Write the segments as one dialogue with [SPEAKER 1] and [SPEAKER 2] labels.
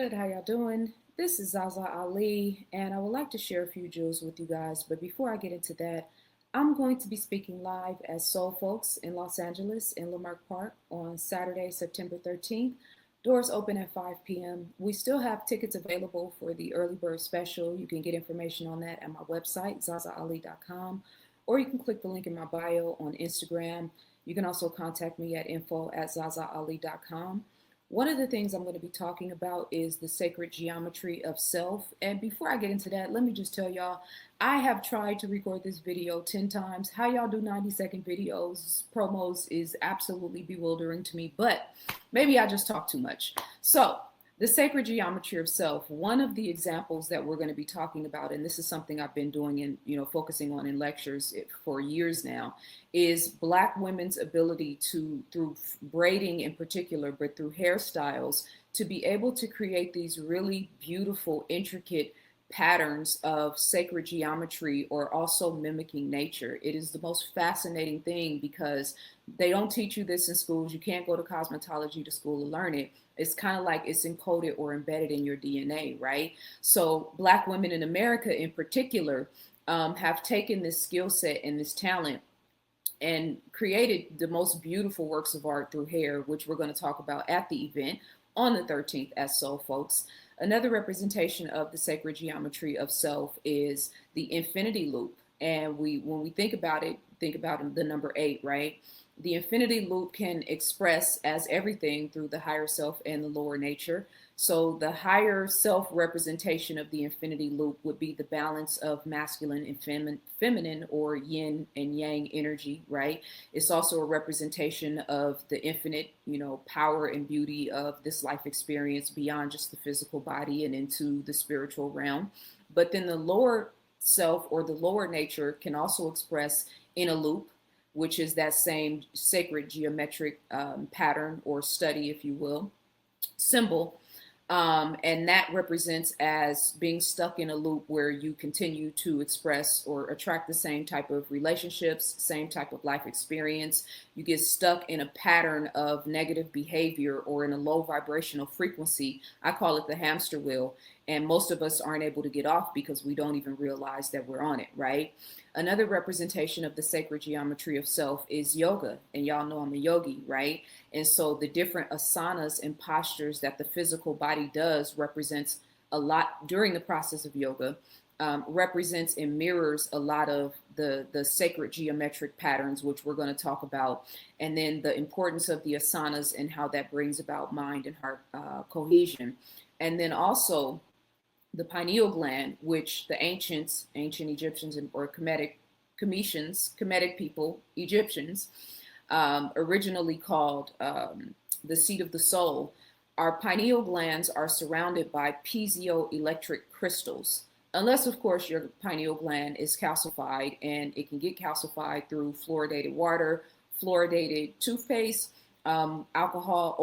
[SPEAKER 1] Good, how y'all doing? This is Zaza Ali, and I would like to share a few jewels with you guys. But before I get into that, I'm going to be speaking live at Soul Folks in Los Angeles in Lamarck Park on Saturday, September 13th. Doors open at 5 p.m. We still have tickets available for the early bird special. You can get information on that at my website, zazaali.com, or you can click the link in my bio on Instagram. You can also contact me at info@zazaali.com. One of the things I'm going to be talking about is the sacred geometry of self. And before I get into that, let me just tell y'all, I have tried to record this video 10 times. How y'all do 90-second videos, promos is absolutely bewildering to me, but maybe I just talk too much. So, the sacred geometry of self, one of the examples that we're going to be talking about, and this is something I've been doing and focusing on in lectures for years now, is Black women's ability to, through braiding in particular, but through hairstyles, to be able to create these really beautiful, intricate patterns of sacred geometry or also mimicking nature. It is the most fascinating thing because they don't teach you this in schools. You can't go to cosmetology to school to learn it. It's kind of like it's encoded or embedded in your DNA, right? So Black women in America in particular have taken this skill set and this talent and created the most beautiful works of art through hair, which we're going to talk about at the event on the 13th at Soul Folks. Another representation of the sacred geometry of self is the infinity loop. And when we think about it, think about the number 8, right? The infinity loop can express as everything through the higher self and the lower nature. So the higher self representation of the infinity loop would be the balance of masculine and feminine or yin and yang energy, right? It's also a representation of the infinite, power and beauty of this life experience beyond just the physical body and into the spiritual realm. But then the lower self or the lower nature can also express in a loop, which is that same sacred geometric pattern or study, if you will, symbol. And that represents as being stuck in a loop where you continue to express or attract the same type of relationships, same type of life experience. You get stuck in a pattern of negative behavior or in a low vibrational frequency. I call it the hamster wheel. And most of us aren't able to get off because we don't even realize that we're on it, right? Another representation of the sacred geometry of self is yoga. And y'all know I'm a yogi, right? And so the different asanas and postures that the physical body does represents a lot during the process of yoga, represents and mirrors a lot of the sacred geometric patterns, which we're going to talk about. And then the importance of the asanas and how that brings about mind and heart cohesion. And then also the pineal gland, which the ancient Egyptians or Kemetic people, Egyptians, originally called the seat of the soul. Our pineal glands are surrounded by piezoelectric crystals, unless, of course, your pineal gland is calcified, and it can get calcified through fluoridated water, fluoridated toothpaste, alcohol,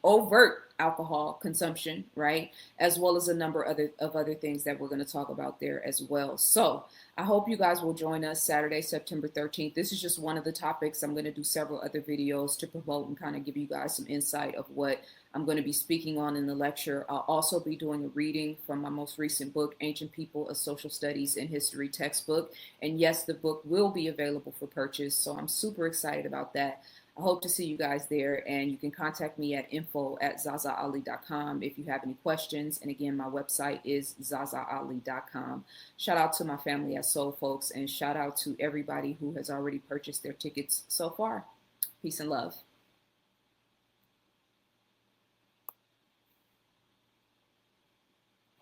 [SPEAKER 1] overt alcohol consumption, right? As well as a number of other things that we're going to talk about there as well. So I hope you guys will join us Saturday, September 13th. This is just one of the topics. I'm going to do several other videos to promote and kind of give you guys some insight of what I'm going to be speaking on in the lecture. I'll also be doing a reading from my most recent book, Ancient People, a Social Studies and History textbook. And yes, the book will be available for purchase. So I'm super excited about that. I hope to see you guys there, and you can contact me at info@zazaali.com if you have any questions. And again, my website is zazaali.com. Shout out to my family at Soul Folks, and shout out to everybody who has already purchased their tickets so far. Peace and love.